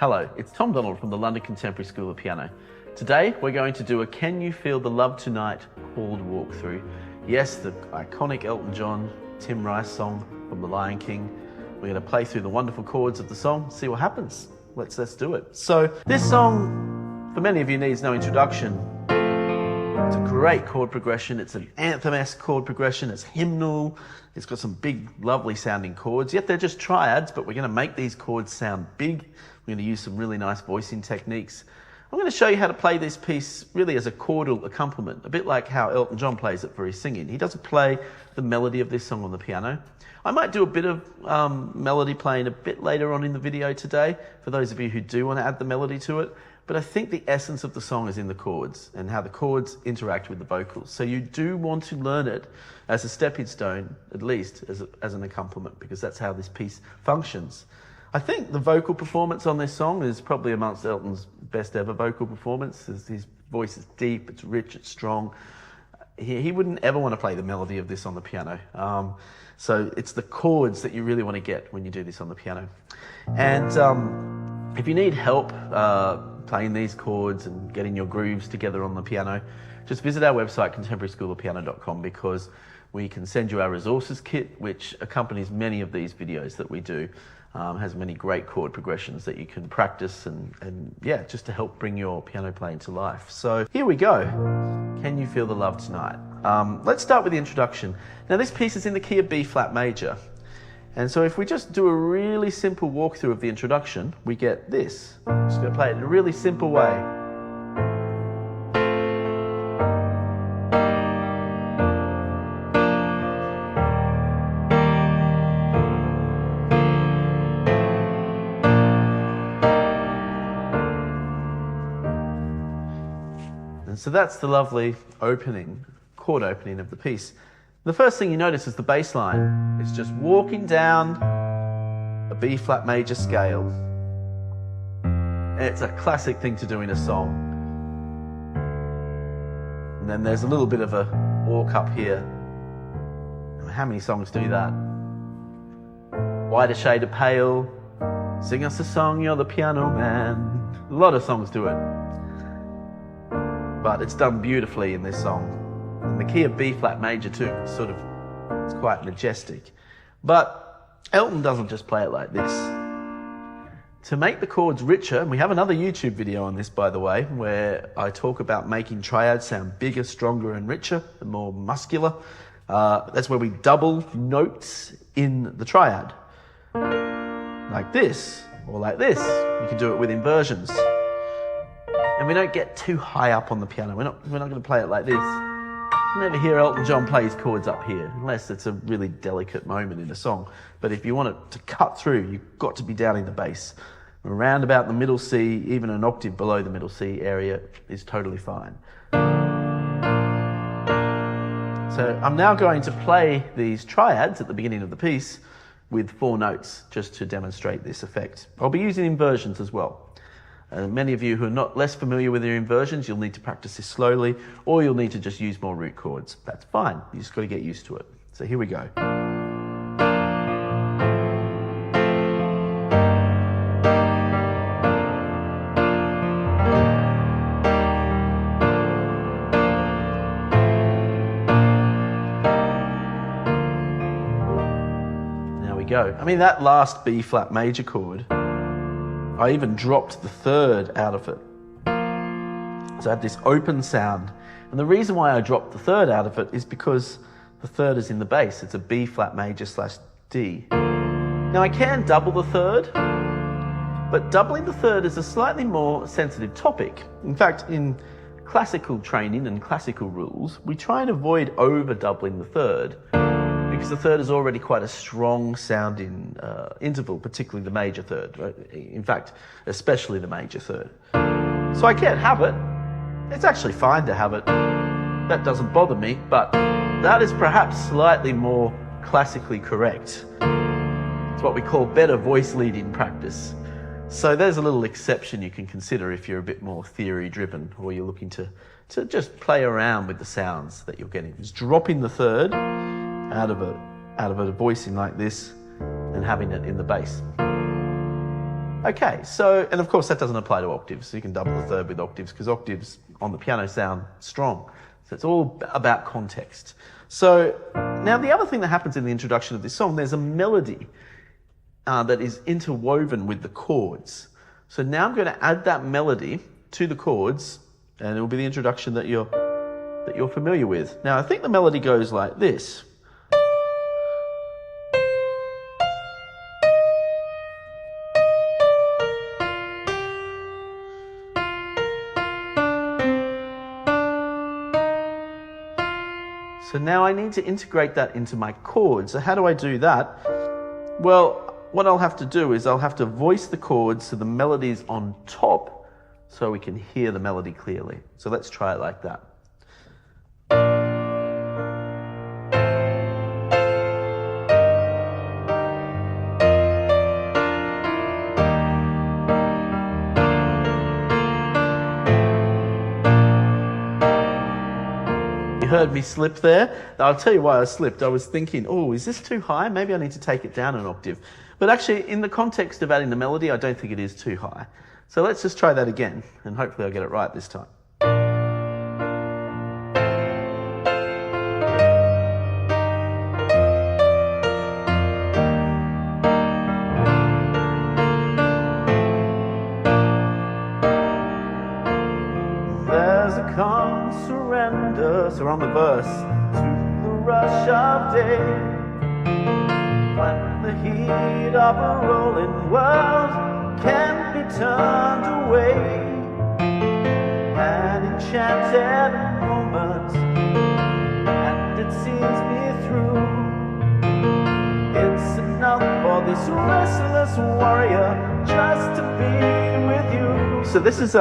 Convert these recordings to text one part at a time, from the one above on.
Hello, it's Tom Donald from the London Contemporary School of Piano. Today we're going to do a Can You Feel the Love Tonight chord walkthrough. Yes, the iconic Elton John, Tim Rice song from the Lion King. We're going to play through the wonderful chords of the song, see what happens. Let's do it. So this song, for many of you, needs no introduction. It's a great chord progression. It's an anthem-esque chord progression. It's hymnal. It's got some big, lovely sounding chords. Yet they're just triads, but we're going to make these chords sound big. We're going to use some really nice voicing techniques. I'm going to show you how to play this piece really as a chordal accompaniment, a bit like how Elton John plays it for his singing. He doesn't play the melody of this song on the piano. I might do a bit of melody playing a bit later on in the video today, for those of you who do want to add the melody to it. But I think the essence of the song is in the chords and how the chords interact with the vocals. So you do want to learn it as a stepping stone, at least as an accompaniment, because that's how this piece functions. I think the vocal performance on this song is probably amongst Elton's best ever vocal performance. His voice is deep, it's rich, it's strong. He wouldn't ever want to play the melody of this on the piano. So it's the chords that you really want to get when you do this on the piano. And if you need help playing these chords and getting your grooves together on the piano, just visit our website, contemporaryschoolofpiano.com, because we can send you our resources kit, which accompanies many of these videos that we do. Has many great chord progressions that you can practice and yeah, just to help bring your piano playing to life. So here we go. Can You Feel the Love Tonight? Let's start with the introduction. Now this piece is in the key of B flat major. And so if we just do a really simple walkthrough of the introduction, we get this. I'm just going to play it in a really simple way. And so that's the lovely opening, chord opening of the piece. The first thing you notice is the bass line. It's just walking down a B flat major scale. And it's a classic thing to do in a song. And then there's a little bit of a walk up here. How many songs do that? White a shade of pale, sing us a song, you're the piano man. A lot of songs do it. But it's done beautifully in this song. And the key of B flat major too, it's quite majestic. But Elton doesn't just play it like this. To make the chords richer, and we have another YouTube video on this, by the way, where I talk about making triads sound bigger, stronger and richer and more muscular. That's where we double notes in the triad. Like this, or like this. You can do it with inversions. And we don't get too high up on the piano. We're not going to play it like this. You never hear Elton John play his chords up here, unless it's a really delicate moment in a song. But if you want it to cut through, you've got to be down in the bass. Around about the middle C, even an octave below the middle C area is totally fine. So I'm now going to play these triads at the beginning of the piece with 4 notes, just to demonstrate this effect. I'll be using inversions as well. Many of you who are not less familiar with your inversions, you'll need to practice this slowly, or you'll need to just use more root chords. That's fine, you just got to get used to it. So here we go. There we go. I mean, that last B flat major chord, I even dropped the third out of it. So I had this open sound. And the reason why I dropped the third out of it is because the third is in the bass. It's a B flat major / D. Now I can double the third, but doubling the third is a slightly more sensitive topic. In fact, in classical training and classical rules, we try and avoid over doubling the third, because the third is already quite a strong sounding interval, particularly the major third. In fact, especially the major third. So I can't have it. It's actually fine to have it. That doesn't bother me, but that is perhaps slightly more classically correct. It's what we call better voice leading practice. So there's a little exception you can consider if you're a bit more theory driven, or you're looking to just play around with the sounds that you're getting. Just dropping the third out of a voicing like this and having it in the bass. Okay, so, and of course that doesn't apply to octaves, so you can double the third with octaves, because octaves on the piano sound strong. So it's all about context. So now the other thing that happens in the introduction of this song, there's a melody that is interwoven with the chords. So now I'm going to add that melody to the chords, and it will be the introduction that you're familiar with. Now I think the melody goes like this. So now I need to integrate that into my chords. So how do I do that? Well, what I'll have to do is I'll have to voice the chords so the melody's on top so we can hear the melody clearly. So let's try it like that. Heard me slip there. I'll tell you why I slipped. I was thinking, oh, is this too high? Maybe I need to take it down an octave. But actually, in the context of adding the melody, I don't think it is too high. So let's just try that again, and hopefully I'll get it right this time. So we're on the verse. To the rush of day, when the heat of a rolling world can't be turned away, an enchanted moment, and it sees me through. It's enough for this restless warrior just to be with you. So this is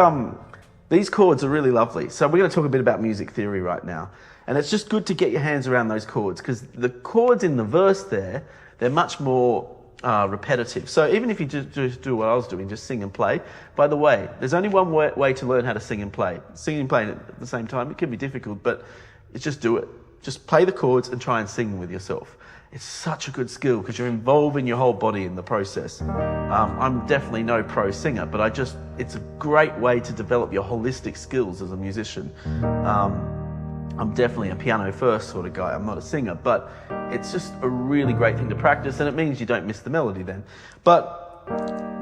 these chords are really lovely. So we're going to talk a bit about music theory right now. And it's just good to get your hands around those chords, because the chords in the verse there, they're much more repetitive. So even if you just do what I was doing, just sing and play. By the way, there's only one way to learn how to sing and play. Singing and playing at the same time, it can be difficult, but it's just do it. Just play the chords and try and sing with yourself. It's such a good skill because you're involving your whole body in the process. I'm definitely no pro singer, but it's a great way to develop your holistic skills as a musician. I'm definitely a piano first sort of guy. I'm not a singer, but it's just a really great thing to practice, and it means you don't miss the melody then. But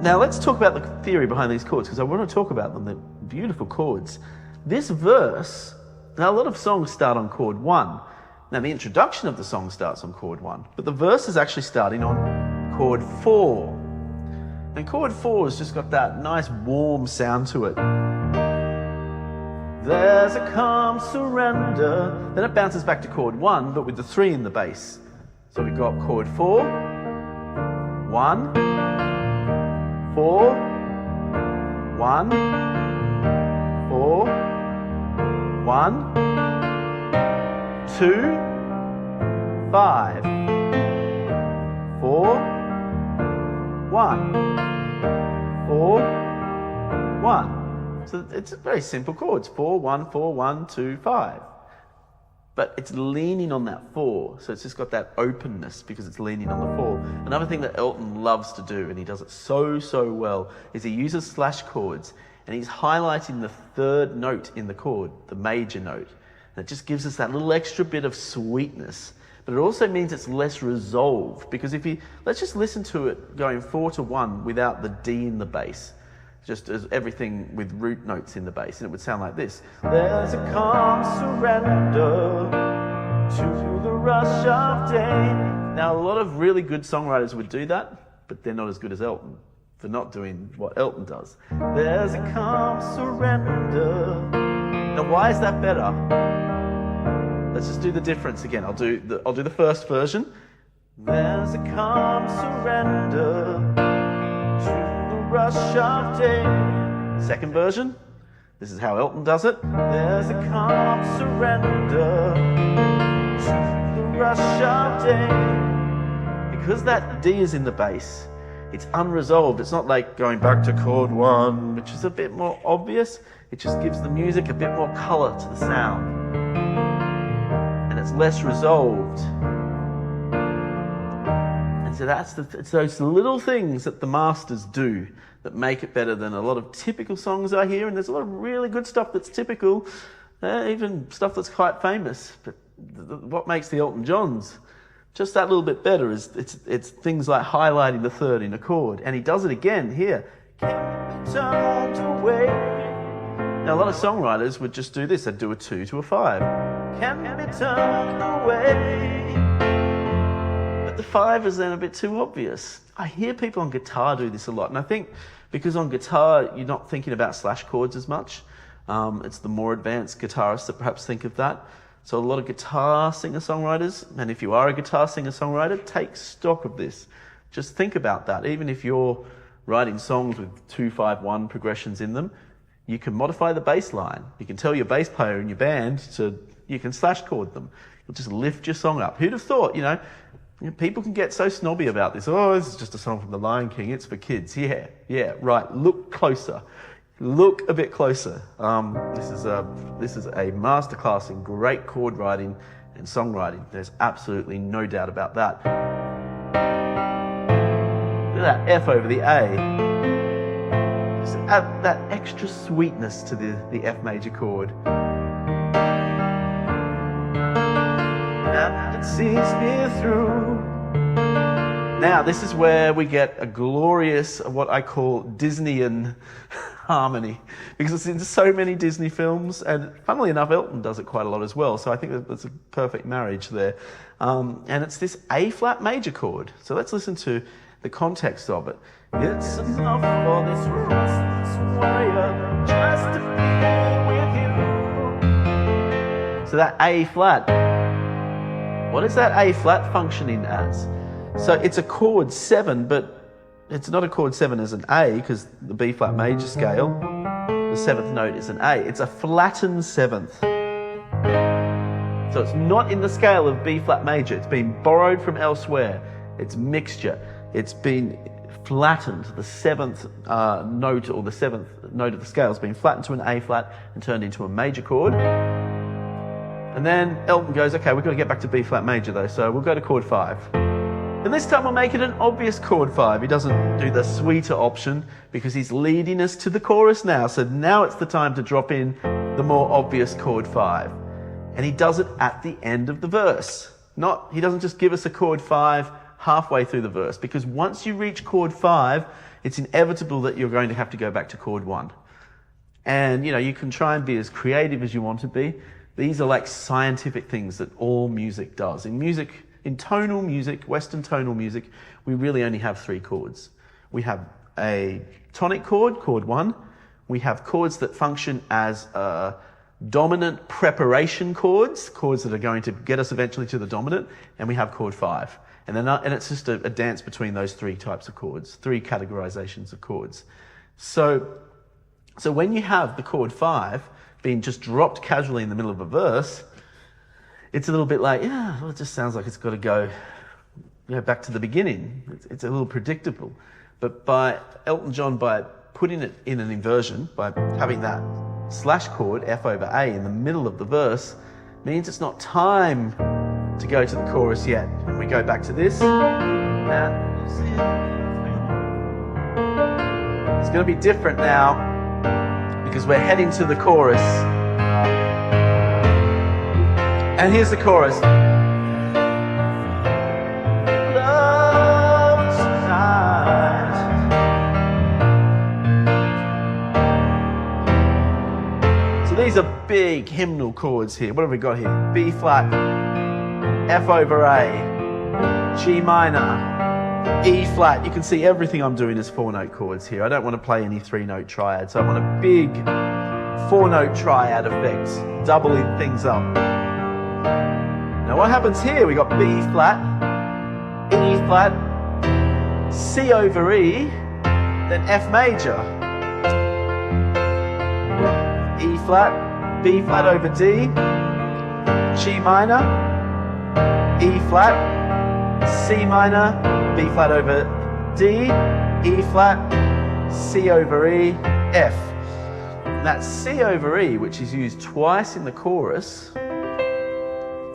now let's talk about the theory behind these chords, because I want to talk about them. They're beautiful chords. This verse, now a lot of songs start on chord 1. Now the introduction of the song starts on chord 1, but the verse is actually starting on chord 4. And chord 4 has just got that nice warm sound to it. There's a calm surrender. Then it bounces back to chord 1, but with the 3 in the bass. So we've got chord 4, 1, 4, 1, 4, 1, 2, 5, 4, 1, 4, 1. So it's very simple chords. 4, 1, 4, 1, 2, 5. But it's leaning on that 4. So it's just got that openness because it's leaning on the 4. Another thing that Elton loves to do, and he does it so well, is he uses slash chords and he's highlighting the 3rd note in the chord, the major note. And it just gives us that little extra bit of sweetness. But it also means it's less resolved, because let's just listen to it going 4 to 1 without the D in the bass. Just as everything with root notes in the bass, and it would sound like this. There's a calm surrender to the rush of day. Now, a lot of really good songwriters would do that, but they're not as good as Elton for not doing what Elton does. There's a calm surrender. Now, why is that better? Let's just do the difference again. I'll do the first version. There's a calm surrender to the rush of day. Second version. This is how Elton does it. There's a calm surrender to the rush of day. Because that D is in the bass, it's unresolved. It's not like going back to chord 1, which is a bit more obvious. It just gives the music a bit more colour to the sound. And it's less resolved. And So it's those little things that the masters do that make it better than a lot of typical songs I hear, and there's a lot of really good stuff that's typical, even stuff that's quite famous. But what makes the Elton Johns just that little bit better is it's things like highlighting the third in a chord, and he does it again here. Can be turned away. Now a lot of songwriters would just do this, they'd do a 2 to a 5. Can be turned away. But the 5 is then a bit too obvious. I hear people on guitar do this a lot, and I think because on guitar you're not thinking about slash chords as much. It's the more advanced guitarists that perhaps think of that. So a lot of guitar singer-songwriters, and if you are a guitar singer-songwriter, take stock of this. Just think about that. Even if you're writing songs with 2-5-1 progressions in them, you can modify the bass line. You can tell your bass player in your band you can slash chord them. You'll just lift your song up. Who'd have thought, people can get so snobby about this. Oh, this is just a song from the Lion King, it's for kids. Yeah, right, look closer. Look a bit closer. This is a masterclass in great chord writing and songwriting. There's absolutely no doubt about that. Look at that F over the A. Just add that extra sweetness to the F major chord. Now it sees me through. Now this is where we get a glorious, what I call Disneyan harmony, because it's in so many Disney films, and funnily enough Elton does it quite a lot as well, so I think that's a perfect marriage there. And it's this A flat major chord. So let's listen to the context of it. It's enough for this restless warrior just to be with you. So that A flat, what is that A flat functioning as? So it's a chord 7, but it's not a chord 7 as an A, because the B flat major scale, the 7th note is an A. It's a flattened 7th. So it's not in the scale of B flat major. It's been borrowed from elsewhere. It's mixture. It's been flattened. The 7th note, or the 7th note of the scale, has been flattened to an A flat and turned into a major chord. And then Elton goes, okay, we've got to get back to B flat major though, so we'll go to chord 5. And this time we'll make it an obvious chord 5. He doesn't do the sweeter option because he's leading us to the chorus now. So now it's the time to drop in the more obvious chord 5. And he does it at the end of the verse. He doesn't just give us a chord 5 halfway through the verse, because once you reach chord 5, it's inevitable that you're going to have to go back to chord 1. And you can try and be as creative as you want to be. These are like scientific things that all music does. In tonal music, Western tonal music, we really only have 3 chords. We have a tonic chord, chord 1. We have chords that function as dominant preparation chords that are going to get us eventually to the dominant, and we have chord 5. And it's just a dance between those 3 types of chords, 3 categorizations of chords. So when you have the chord 5 being just dropped casually in the middle of a verse, it's a little bit like, it just sounds like it's got to go back to the beginning. It's a little predictable. But by Elton John, by putting it in an inversion, by having that slash chord, F over A, in the middle of the verse, means it's not time to go to the chorus yet. And we go back to this. And it's going to be different now, because we're heading to the chorus. And here's the chorus. Love tonight. So these are big hymnal chords here. What have we got here? B flat, F over A, G minor, E flat. You can see everything I'm doing is 4-note chords here. I don't want to play any 3-note triad, so I want a big 4-note triad effect, doubling things up. Now what happens here? We got B flat, E flat, C over E, then F major. E flat, B flat over D, G minor, E flat, C minor, B flat over D, E flat, C over E, F. And that C over E, which is used twice in the chorus,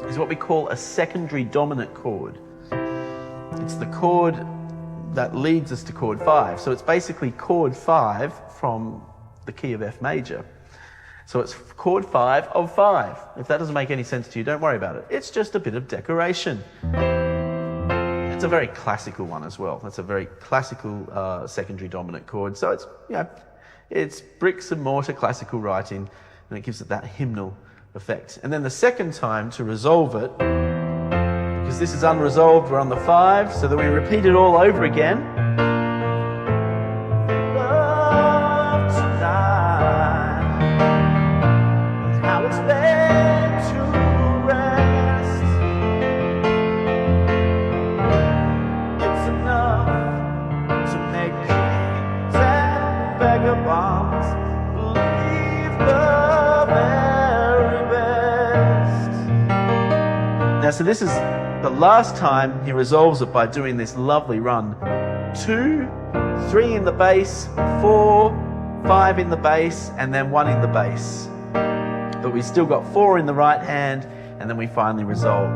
is what we call a secondary dominant chord. It's the chord that leads us to chord 5. So it's basically chord 5 from the key of F major. So it's chord 5 of 5. If that doesn't make any sense to you, don't worry about it. It's just a bit of decoration. It's a very classical one as well. It's a very classical secondary dominant chord. So it's, it's bricks and mortar classical writing, and it gives it that hymnal effect. And then the second time to resolve it, because this is unresolved, we're on the 5, so that we repeat it all over again. Love tonight, and how it's laid to rest. It's enough to make kings and vagabonds believe the very best. Now, so this is the last time he resolves it by doing this lovely run. 2, 3 in the bass, 4, 5 in the bass, and then 1 in the bass. But we still got 4 in the right hand, and then we finally resolve.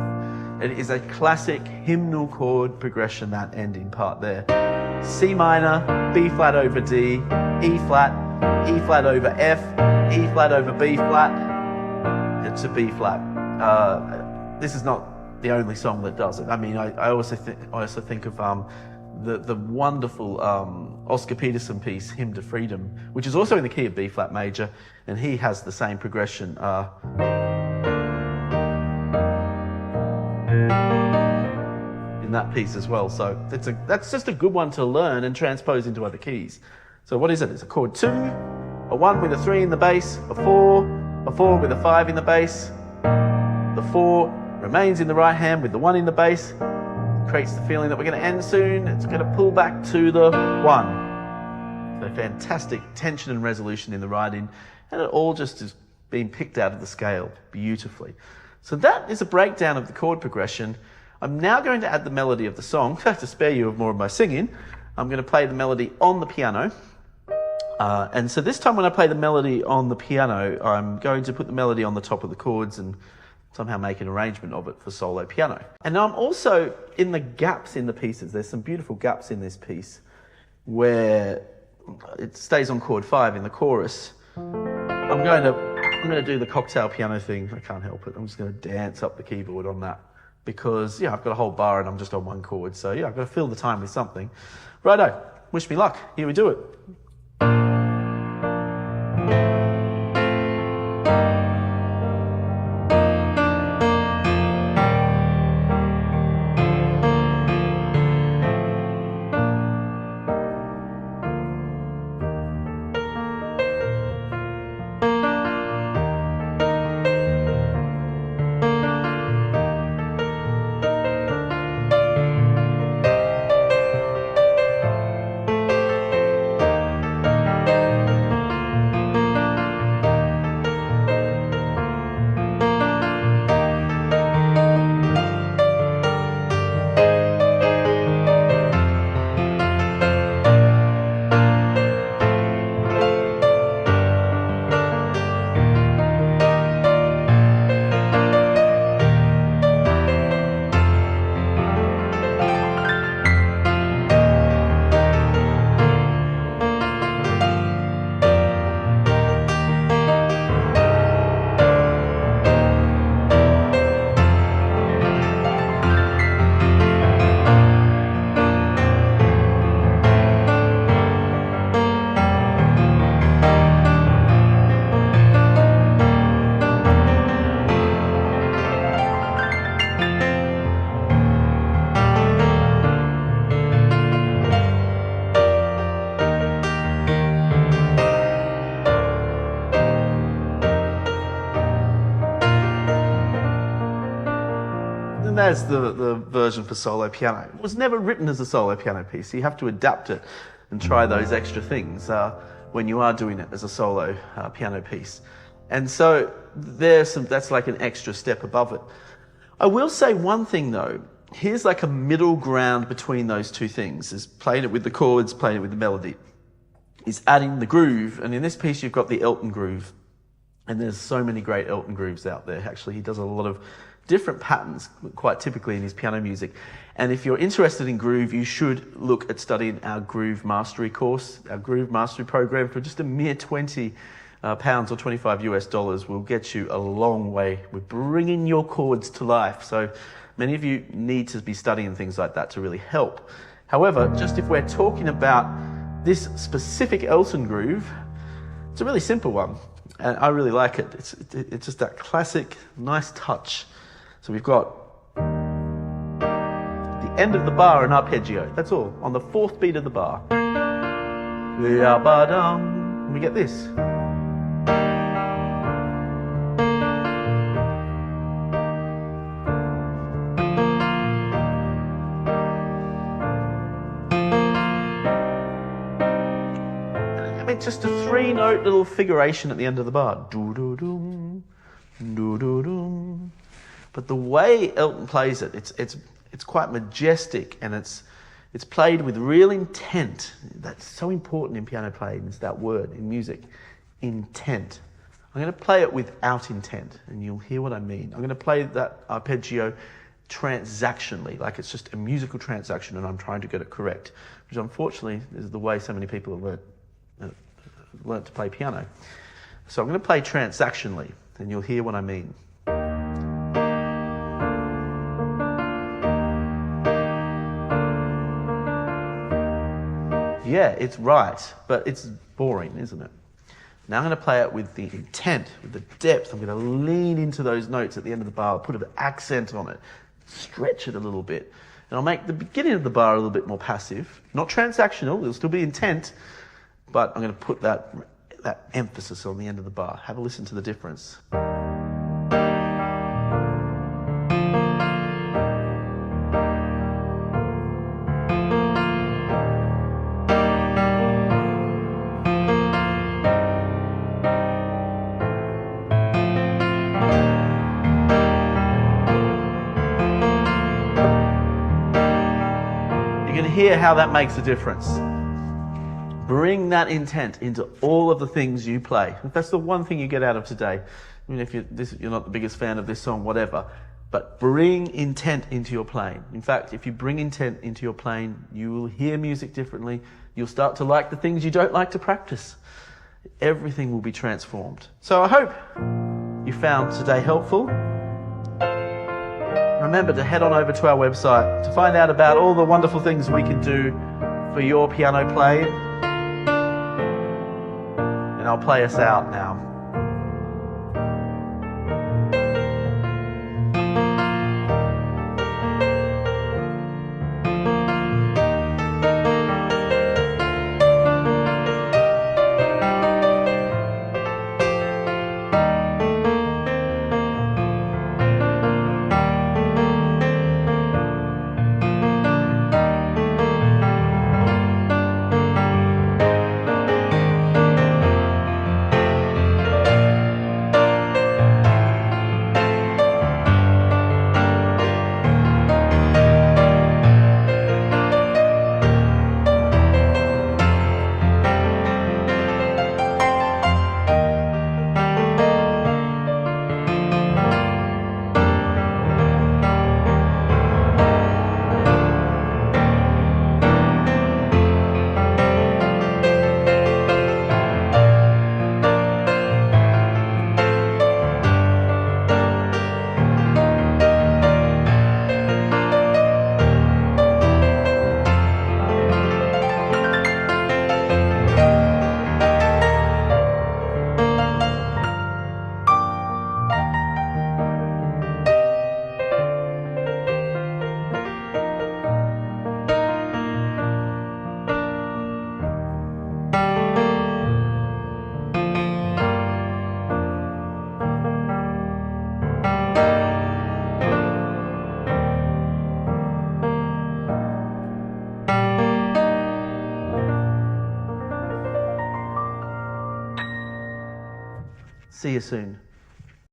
It is a classic hymnal chord progression, that ending part there. C minor, B flat over D, E flat over F, E flat over B flat, and to B flat. This is not the only song that does it. I mean, I also think of the wonderful Oscar Peterson piece, Hymn to Freedom, which is also in the key of B flat major, and he has the same progression in that piece as well. So that's just a good one to learn and transpose into other keys. So what is it? It's a chord 2, a 1 with a 3 in the bass, a 4 with a 5 in the bass, the 4 remains in the right hand with the 1 in the bass, creates the feeling that we're going to end soon. It's going to pull back to the 1. So fantastic tension and resolution in the writing, and it all just is being picked out of the scale beautifully. So that is a breakdown of the chord progression. I'm now going to add the melody of the song. To spare you of more of my singing, I'm going to play the melody on the piano. And so this time when I play the melody on the piano, I'm going to put the melody on the top of the chords and somehow make an arrangement of it for solo piano. And now I'm also in the gaps in the pieces. There's some beautiful gaps in this piece where it stays on chord 5 in the chorus. I'm going to do the cocktail piano thing. I can't help it. I'm just going to dance up the keyboard on that because I've got a whole bar and I'm just on one chord. So I've got to fill the time with something. Righto, wish me luck. Here we do it. And there's the version for solo piano. It was never written as a solo piano piece. So you have to adapt it and try those extra things when you are doing it as a solo piano piece. And so that's like an extra step above it. I will say one thing though. Here's like a middle ground between those two things, is playing it with the chords, playing it with the melody, is adding the groove. And in this piece, you've got the Elton groove. And there's so many great Elton grooves out there. Actually, he does a lot of different patterns, quite typically in his piano music. And if you're interested in groove, you should look at studying our groove mastery course. Our groove mastery program for just a mere 20 pounds or 25 US dollars will get you a long way with bringing your chords to life. So many of you need to be studying things like that to really help. However, just if we're talking about this specific Elton groove, it's a really simple one, and I really like it. It's just that classic, nice touch. So we've got the end of the bar, an arpeggio. That's all, on the fourth beat of the bar. And we get this. Just a 3-note little figuration at the end of the bar. Do-do-dum, do-do-dum. But the way Elton plays it, it's quite majestic, and it's played with real intent. That's so important in piano playing, is that word in music, intent. I'm going to play it without intent, and you'll hear what I mean. I'm going to play that arpeggio transactionally, like it's just a musical transaction, and I'm trying to get it correct, which unfortunately is the way so many people have learnt to play piano. So I'm going to play transactionally, and you'll hear what I mean. Yeah, it's right, but it's boring, isn't it? Now I'm going to play it with the intent, with the depth. I'm going to lean into those notes at the end of the bar, put an accent on it, stretch it a little bit, and I'll make the beginning of the bar a little bit more passive. Not transactional, it'll still be intent, but I'm going to put that emphasis on the end of the bar. Have a listen to the difference. You're going to hear how that makes a difference. Bring that intent into all of the things you play. If that's the one thing you get out of today, I mean, if you're not the biggest fan of this song, whatever, but bring intent into your playing. In fact, if you bring intent into your playing, you will hear music differently. You'll start to like the things you don't like to practice. Everything will be transformed. So I hope you found today helpful. Remember to head on over to our website to find out about all the wonderful things we can do for your piano playing. And I'll play us out now. See you soon.